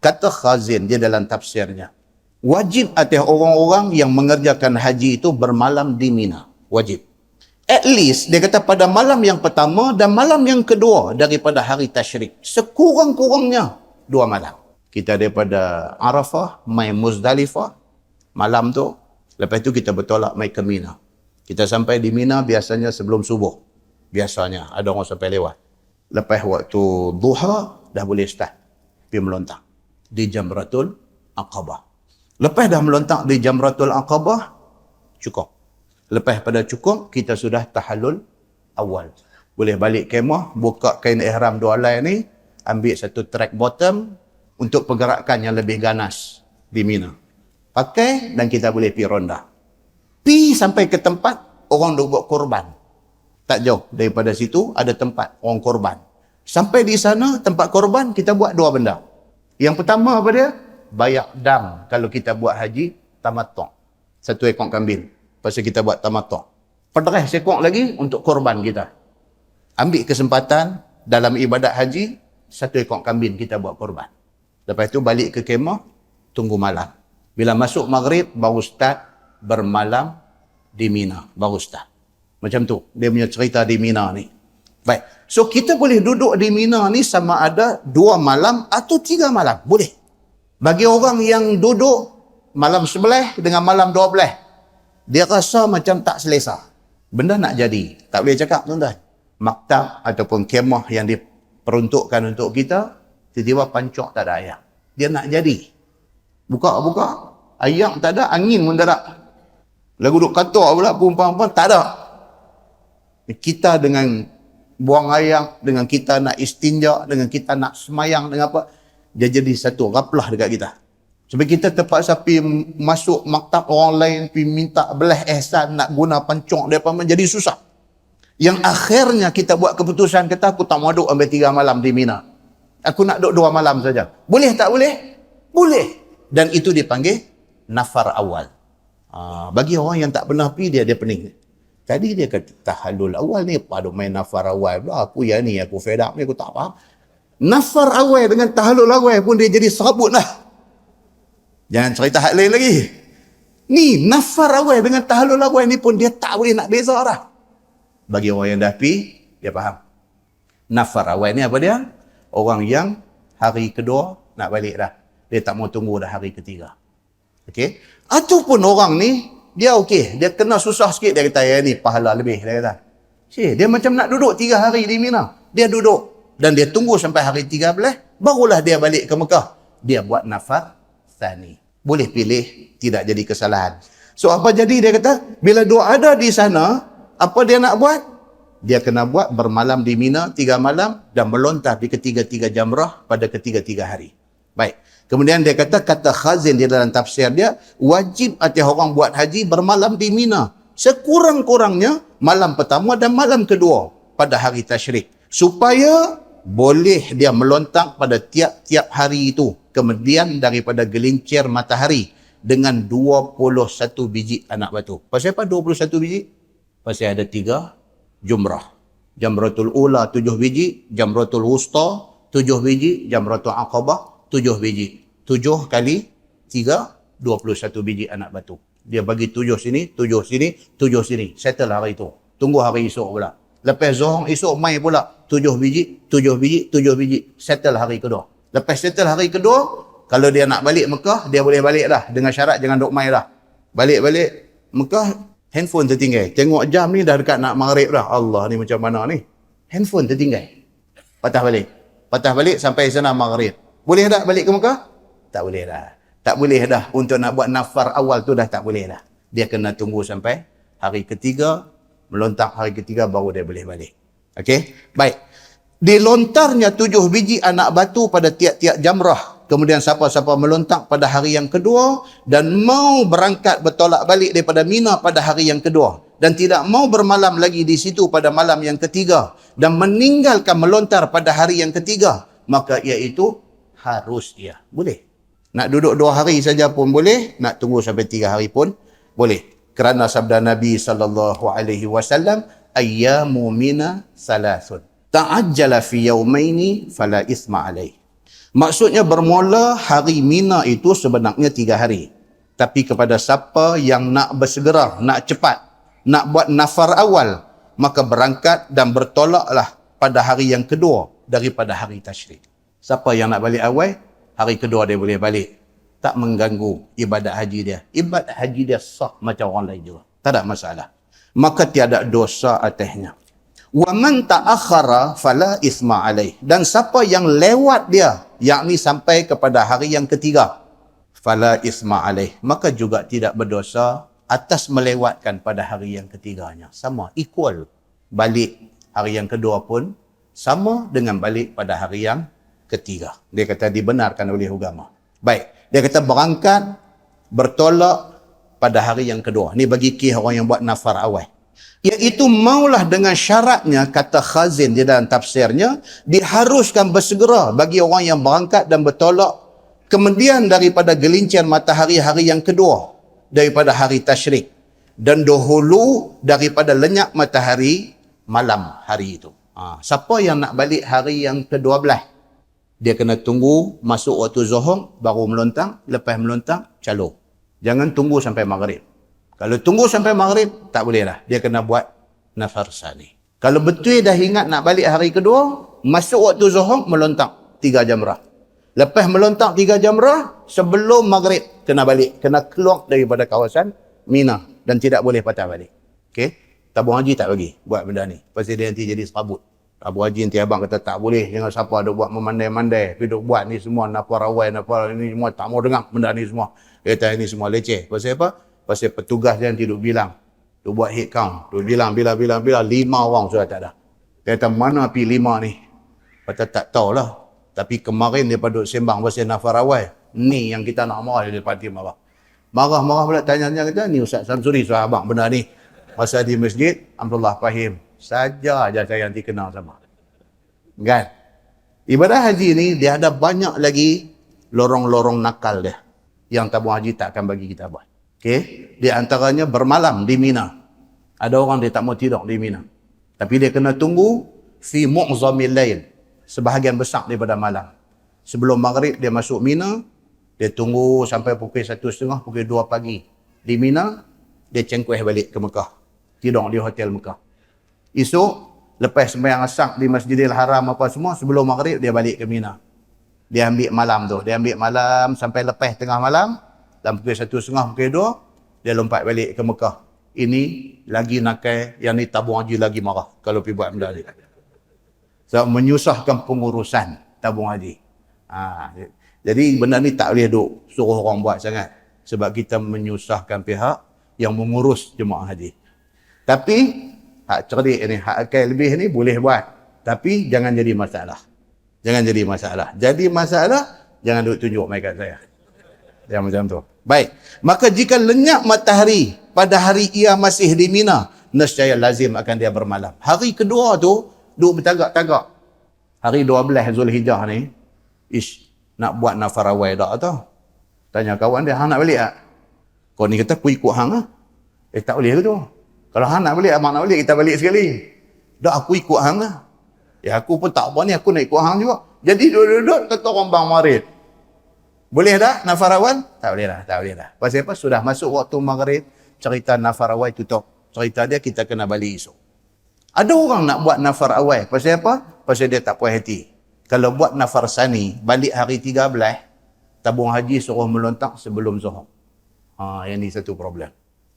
Kata Khazin dia dalam tafsirnya, wajib atas orang-orang yang mengerjakan haji itu bermalam di Mina. Wajib. At least, dia kata pada malam yang pertama dan malam yang kedua daripada hari tasyrik. Sekurang-kurangnya 2 malam. Kita daripada Arafah, mai Muzdalifah, malam tu. Lepas tu kita bertolak mai ke Mina. Kita sampai di Mina biasanya sebelum subuh. Biasanya, ada orang sampai lewat. Lepas waktu duha, dah boleh start. Pergi melontak di Jamratul Aqabah. Lepas dah melontak di Jamratul Aqabah, cukup. Lepas pada cukup, kita sudah tahallul awal. Boleh balik kemah, buka kain ihram 2 helai ni, ambil satu track bottom untuk pergerakan yang lebih ganas di Mina. Pakai dan kita boleh pergi ronda. Pergi sampai ke tempat orang duk buat korban. Tak jauh daripada situ ada tempat orang korban. Sampai di sana tempat korban kita buat 2 benda. Yang pertama apa dia? Bayar dam kalau kita buat haji tamattu'. 1 ekor kambing. Pasal kita buat tamattu'. Pedarai sekok lagi untuk korban kita. Ambil kesempatan dalam ibadat haji, 1 ekor kambing kita buat korban. Lepas tu balik ke kemah, tunggu malam. Bila masuk maghrib, baru start bermalam di Mina. Baru start. Macam tu. Dia punya cerita di Mina ni. Baik. So, kita boleh duduk di Mina ni sama ada 2 malam atau 3 malam. Boleh. Bagi orang yang duduk malam 11 dengan malam 12, dia rasa macam tak selesa. Benda nak jadi. Tak boleh cakap, tuan-tuan. Maktab ataupun kemah yang diperuntukkan untuk kita, tiba-tiba pancok tak ada air. Dia nak jadi. Buka-buka, air tak ada, angin pun tak ada. Lagu duk katok pula, perempuan-perempuan, tak ada. Kita dengan buang air, dengan kita nak istinja, dengan kita nak semayang, dengan apa, dia jadi satu raplah dekat kita. Sebab kita terpaksa pergi masuk maktab orang lain, pergi minta belah ihsan, nak guna pancok mereka, jadi susah. Yang akhirnya kita buat keputusan, kata aku tak mau duduk sampai 3 malam di Mina. Aku nak duduk 2 malam saja. Boleh tak boleh? Boleh. Dan itu dipanggil nafar awal. Bagi orang yang tak pernah pergi, dia pening. Tadi dia kata tahallul awal ni, pada main nafar awal pula. Aku yang ni, aku fed up ni, aku tak faham. Nafar awal dengan tahallul awal pun dia jadi serabut lah. Jangan cerita hal lain lagi. Ni, nafar awal dengan tahallul awal ni pun dia tak boleh nak beza dah. Bagi orang yang dah pergi, dia faham. Nafar awal ni apa dia? Orang yang hari kedua nak balik dah. Dia tak mau tunggu dah hari ketiga. Okey? Ataupun orang ni, dia okey. Dia kena susah sikit, dia kata, ya ni pahala lebih. Dia kata, dia macam nak duduk 3 hari di Mina. Dia duduk. Dan dia tunggu sampai hari 13, barulah dia balik ke Mekah. Dia buat nafar thani. Boleh pilih, tidak jadi kesalahan. So apa jadi dia kata, bila dua ada di sana, apa dia nak buat? Dia kena buat bermalam di Mina 3 malam dan melontar di ketiga-tiga jamrah pada ketiga-tiga hari. Baik. Kemudian dia kata Khazin dia dalam tafsir dia, wajib atas orang buat haji bermalam di Mina. Sekurang-kurangnya malam pertama dan malam kedua pada hari tasyrik. Supaya boleh dia melontar pada tiap-tiap hari itu. Kemudian daripada gelincir matahari dengan 21 biji anak batu. Pasal apa 21 biji? Pasal ada 3 jumrah. Jamratul Ula 7 biji, Jamratul Wusta 7 biji, Jamratul Aqabah 7 biji. 7 kali 3, 21 biji anak batu. Dia bagi 7 sini, 7 sini, 7 sini. Settle hari itu. Tunggu hari esok pula. Lepas Zohor esok mai pula 7 biji, 7 biji, 7 biji. Settle hari kedua. Lepas settle hari kedua, kalau dia nak balik Mekah, dia boleh balik dah. Dengan syarat jangan duk mai dah. Balik-balik Mekah, handphone tertinggal. Tengok jam ni dah dekat nak maghrib dah. Allah ni macam mana ni? Handphone tertinggal. Patah balik. Patah balik sampai sana maghrib. Boleh tak balik ke Mekah? Tak boleh dah. Tak boleh dah. Untuk nak buat nafar awal tu dah tak boleh dah. Dia kena tunggu sampai hari ketiga. Melontar hari ketiga baru dia boleh balik. Okey? Baik. Dilontarnya 7 biji anak batu pada tiap-tiap jamrah. Kemudian siapa-siapa melontar pada hari yang kedua dan mau berangkat bertolak balik daripada Mina pada hari yang kedua dan tidak mau bermalam lagi di situ pada malam yang ketiga dan meninggalkan melontar pada hari yang ketiga, maka iaitu harus dia. Boleh. Nak duduk 2 hari saja pun boleh, nak tunggu sampai 3 hari pun boleh. Kerana sabda Nabi SAW, ayyamu mina salasun. Ta'ajjala fi yawmaini fala isma alaih. Maksudnya bermula hari Mina itu sebenarnya 3 hari. Tapi kepada siapa yang nak bersegera, nak cepat, nak buat nafar awal, maka berangkat dan bertolaklah pada hari yang kedua daripada hari tasyrik. Siapa yang nak balik awal, hari kedua dia boleh balik. Tak mengganggu ibadat haji dia. Ibadat haji dia sah macam orang lain juga. Tak ada masalah. Maka tiada dosa atasnya. Wa man ta'akhara fala isma alaih. Dan siapa yang lewat dia, yakni sampai kepada hari yang ketiga, fala isma alaih, maka juga tidak berdosa atas melewatkan pada hari yang ketiganya. Sama, equal. Balik hari yang kedua pun sama dengan balik pada hari yang ketiga. Dia kata dibenarkan oleh agama. Baik, dia kata berangkat, bertolak pada hari yang kedua. Ni bagi kih orang yang buat nafar awal. Iaitu maulah dengan syaratnya, kata Khazin di dalam tafsirnya, diharuskan bersegera bagi orang yang berangkat dan bertolak kemudian daripada gelincir matahari hari yang kedua daripada hari tasyrik, dan dahulu daripada lenyap matahari malam hari itu. Siapa yang nak balik hari yang ke-12, dia kena tunggu masuk waktu zuhur baru melontang, lepas melontang calon. Jangan tunggu sampai maghrib. Kalau tunggu sampai maghrib, tak boleh dah. Dia kena buat nafar sani. Kalau betul dah ingat nak balik hari kedua, masuk waktu zuhur, melontang 3 jamrah. Lepas melontang 3 jamrah, sebelum maghrib, kena balik. Kena keluar daripada kawasan Mina. Dan tidak boleh patah balik. Okey? Tabung haji tak bagi buat benda ni. Pasal dia nanti jadi serabut. Tabung haji nanti abang kata tak boleh. Jangan siapa ada buat memandai-mandai. Pergi buat ni semua, nafar awal, nafar ni semua. Tak mau dengar benda ni semua. Dia kata ini semua leceh. Pasal apa? Pasal petugas dia nanti duk bilang. Duk buat head count. Duk bilang. 5 orang sudah tak ada. Dia kata mana pi 5 ni? Kata tak tahulah. Tapi kemarin dia duk sembang pasal nafar awal. Ni yang kita nak marah. Dia pati marah. Marah-marah pula tanya-tanya kata, ni Ustaz Samsuri suruh abang benda ni. Masa di masjid, Alhamdulillah fahim. Saja aja saya nanti kenal sama. Kan? Ibadah haji ni, dia ada banyak lagi lorong-lorong nakal dia. Yang tabung haji tak akan bagi kita buat. Okey? Di antaranya bermalam di Mina. Ada orang dia tak mau tidur di Mina. Tapi dia kena tunggu fi mu'zamil lail. Sebahagian besar daripada malam. Sebelum maghrib dia masuk Mina, dia tunggu sampai pukul 1:30, pukul 2 pagi. Di Mina, dia cengkuih balik ke Mekah. Tidur di hotel Mekah. Esok, lepas sembahyang asar di Masjidil Haram apa semua, sebelum maghrib dia balik ke Mina. Dia ambil malam tu. Dia ambil malam sampai lepas tengah malam. Dan pukul 1:30, pukul 2, dia lompat balik ke Mekah. Ini lagi nakai, yang ni tabung haji lagi marah kalau pergi buat benda ni. So, menyusahkan pengurusan tabung haji. Jadi benda ni tak boleh duk suruh orang buat sangat. Sebab kita menyusahkan pihak yang mengurus jemaah haji. Tapi, hak cerdik ni, hak akal lebih ni boleh buat. Tapi jangan jadi masalah. Jangan jadi masalah. Jadi masalah, jangan duk tunjuk mai kat saya. Yang macam tu. Baik. Maka jika lenyap matahari pada hari ia masih di Mina, nescaya lazim akan dia bermalam. Hari kedua tu, duk bertagak-tagak. Hari 12 Zulhijjah ni, nak buat nafar awal tak tau. Tanya kawan dia, hang nak balik tak? Kau ni kata, aku ikut hang lah. Tak boleh ke tu? Kalau hang nak balik, abang nak balik, kita balik sekali. Dah aku ikut hang lah. Ya aku pun tak apa ni, aku nak ikut hang juga. Jadi duduk-duduk, kata orang bang Marid. Boleh dah nafar awal? Tak boleh dah, tak boleh dah. Pasal apa? Sudah masuk waktu maghrib, cerita nafar awal tutup. Cerita dia, kita kena balik esok. Ada orang nak buat nafar awal. Pasal apa? Pasal dia tak puas hati. Kalau buat nafar sani, balik hari 13, tabung haji suruh melontak sebelum zuhur. Yang ni satu problem.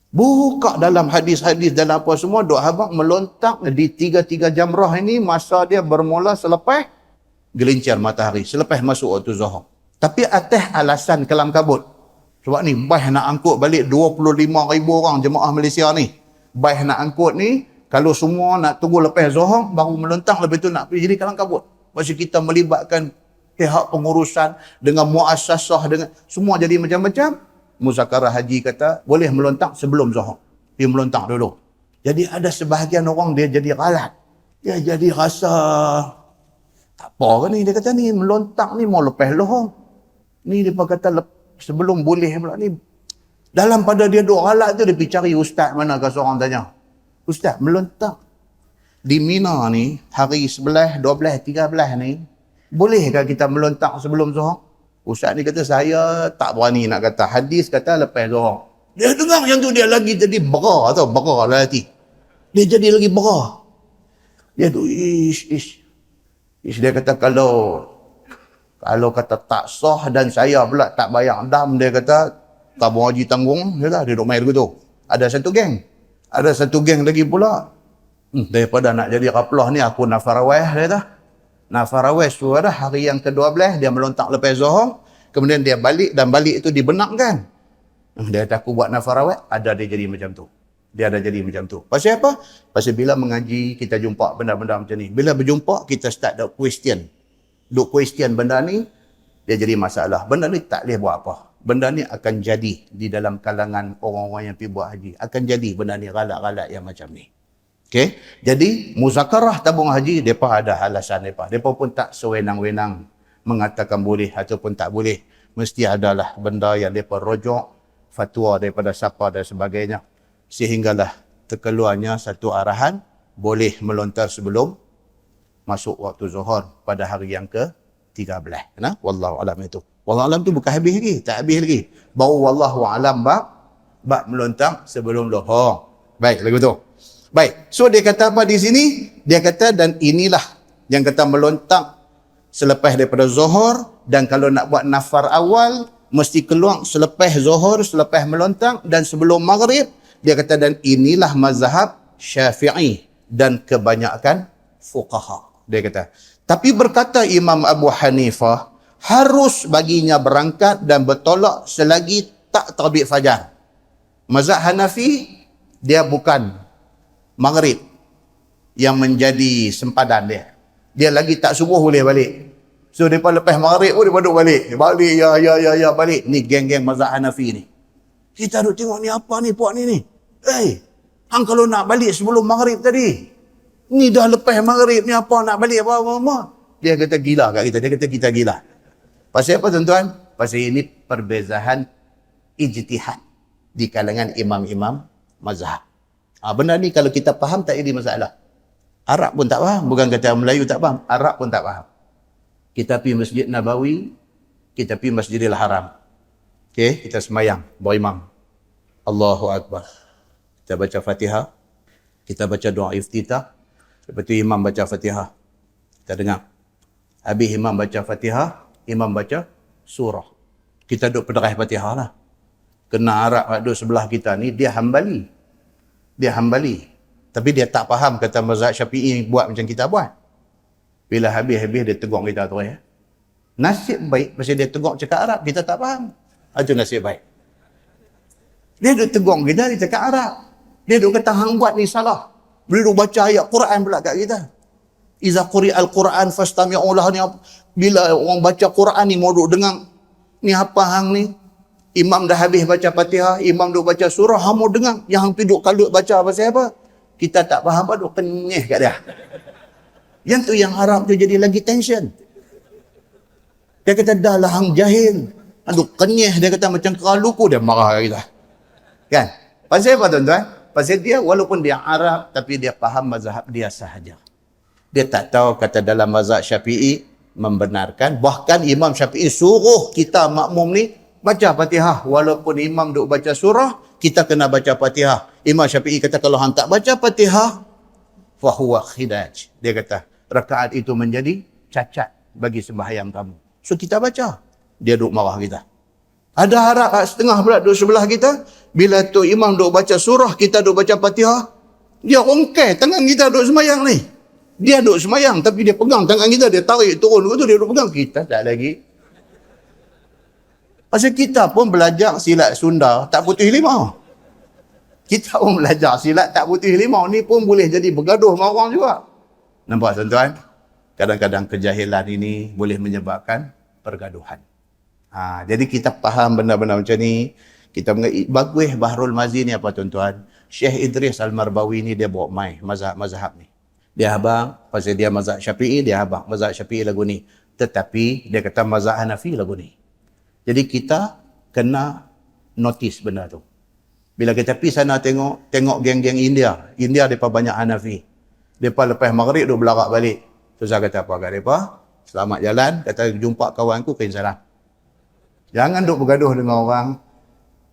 Buka dalam hadis-hadis dalam apa semua, duk habaq melontak di 3 jamrah ini, masa dia bermula selepas gelincir matahari, selepas masuk waktu zuhur. Tapi atas alasan kelam kabut. Sebab ni, baih nak angkut balik 25,000 orang jemaah Malaysia ni. Baih nak angkut ni, kalau semua nak tunggu lepas zuhur, baru melontak, lepas tu nak pergi jadi kelam kabut. Pasal kita melibatkan pihak pengurusan dengan muassasah, dengan semua jadi macam-macam. Muzakarah haji kata, boleh melontak sebelum zuhur. Dia melontak dulu. Jadi ada sebahagian orang dia jadi ralat. Dia jadi rasa, tak apa ke ni? Dia kata ni melontak ni mau lepas zuhur. Ni dia kata sebelum boleh pula ni. Dalam pada dia duk ralat tu, dia pergi cari ustaz mana ke seorang tanya. Ustaz, melontak di Mina ni, hari 11, 12, 13 ni, Bolehkah kita melontak sebelum Zuhur? Ustaz ni kata saya tak berani nak kata. Hadis kata lepas Zuhur. Dia dengar yang tu dia lagi jadi berah tau. Berah lah hati. Dia jadi lagi berah. Dia tu ish. Dia kata kalau kata tak sah dan saya pula tak bayar dam, dia kata tabung haji tanggung. Dia duduk main begitu. Ada satu geng lagi pula. Daripada nak jadi kaplah ni aku nafaraweh dia kata. Nafaraweh tu ada hari yang ke-12 dia melontak lepas Zuhur, kemudian dia balik dan balik itu dibenarkan. Dia kata aku buat nafaraweh, ada dia jadi macam tu. Dia ada jadi macam tu. Pasal apa? Pasal bila mengaji kita jumpa benda-benda macam ni. Bila berjumpa kita start duk question. Duk question benda ni, dia jadi masalah. Benda ni tak boleh buat apa. Benda ni akan jadi di dalam kalangan orang-orang yang pergi buat haji. Akan jadi benda ni galak-galak yang macam ni. Okey, jadi muzakarah tabung haji depa ada alasan depa. Depa pun tak sewenang-wenang mengatakan boleh ataupun tak boleh. Mesti adalah benda yang depa rujuk fatwa daripada siapa dan sebagainya. Sehinggalah terkeluarnya satu arahan boleh melontar sebelum masuk waktu Zuhur pada hari yang ke-13. Nah, wallahu alam itu. Wallahu alam tu bukan habis lagi, tak habis lagi. Baru wallahu alam bab melontar sebelum Zuhur. Baik, lagu tu. Baik, so dia kata apa di sini? Dia kata dan inilah yang kata melontak selepas daripada Zuhur, dan kalau nak buat nafar awal mesti keluar selepas Zuhur, selepas melontak dan sebelum Maghrib. Dia kata dan inilah mazhab Syafi'i dan kebanyakan fuqaha. Dia kata, tapi berkata Imam Abu Hanifah, harus baginya berangkat dan bertolak selagi tak terbit fajar. Mazhab Hanafi dia bukan Maghrib yang menjadi sempadan dia. Dia lagi tak subuh boleh balik. So depa lepas Maghrib pun depa duduk balik. Balik ya balik. Ni geng-geng mazhab Hanafi ni. Kita duk tengok ni apa ni puak ni. Hang kalau nak balik sebelum Maghrib tadi. Ni dah lepas Maghrib ni apa nak balik apa. Dia kata gila kat kita. Dia kata kita gila. Pasal apa tuan-tuan? Pasal ini perbezaan ijtihad di kalangan imam-imam mazhab. Benda ni kalau kita faham tak jadi masalah. Arab pun tak faham. Bukan kata Melayu tak faham. Arab pun tak faham. Kita pergi Masjid Nabawi. Kita pergi Masjidil Haram. Okey, kita semayang. Berimam. Allahu Akbar. Kita baca Fatihah. Kita baca doa iftitah. Lepas tu imam baca Fatihah. Kita dengar. Habis imam baca Fatihah, imam baca surah. Kita duduk pederai Fatihah lah. Kena Arab duduk sebelah kita ni, dia Hambali. Tapi dia tak faham kata mazhab Syafi'i buat macam kita buat. Bila habis-habis dia tegur kita tu ya. Nasib baik pasal dia tegur cakap Arab, kita tak faham. Itu nasib baik. Dia duk tegur kita, dia cakap Arab. Dia duk kata hang buat ni salah. Bila duk baca ayat Quran pula kat kita. Iza quri'al Quran fastami'u lahu ni. Bila orang baca Quran ni mau duk dengar ni apa hang ni? Imam dah habis baca Fatihah, imam duk baca surah, hang mau dengar. Yang hang piduk kalut baca pasal apa? Kita tak faham apa, duk kenyeh kat dia. Yang tu yang Arab tu jadi lagi tension. Dia kata dah lah hang jahil. Duk kenyeh, dia kata macam keraluku, dia marah kat kita. Kan? Pasal apa tuan-tuan? Pasal dia walaupun dia Arab tapi dia faham mazhab dia sahaja. Dia tak tahu kata dalam mazhab Syafi'i membenarkan, bahkan Imam Syafi'i suruh kita makmum ni baca Fatihah. Walaupun imam duk baca surah, kita kena baca Fatihah. Imam Syafi'i kata kalau hang tak baca Fatihah, fahuwa khidaj. Dia kata rakaat itu menjadi cacat bagi sembahyang kamu. So kita baca. Dia duk marah kita. Ada harap setengah pula duk sebelah kita. Bila tu imam duk baca surah, kita duk baca Fatihah, dia ongkai tangan kita duk sembahyang ni. Dia duk sembahyang tapi dia pegang tangan kita, dia tarik turun tu, dia duk pegang. Kita tak lagi. Pasal kita pun belajar silat Sunda tak putih limau. Kita pun belajar silat tak putih limau. Ni pun boleh jadi bergaduh sama orang juga. Nampak tuan-tuan? Kadang-kadang kejahilan ini boleh menyebabkan pergaduhan. Jadi kita faham benda-benda macam ni. Kita bagus Bahrul Mazi ni apa tuan-tuan? Syekh Idris Al-Marbawi ni dia bawa mai mazhab ni. Dia abang, pasal dia mazhab Syafi'i, dia abang mazhab Syafi'i lagu ni. Tetapi dia kata mazhab Hanafi lagu ni. Jadi kita kena notice benda tu. Bila kita pergi sana tengok geng-geng India. India mereka banyak Hanafi. Mereka lepas Maghrib duk belarak balik. Tu saya kata apa kat mereka? Selamat jalan, kata jumpa kawan ku, kain salam. Jangan duk bergaduh dengan orang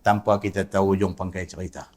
tanpa kita tahu hujung pangkai cerita.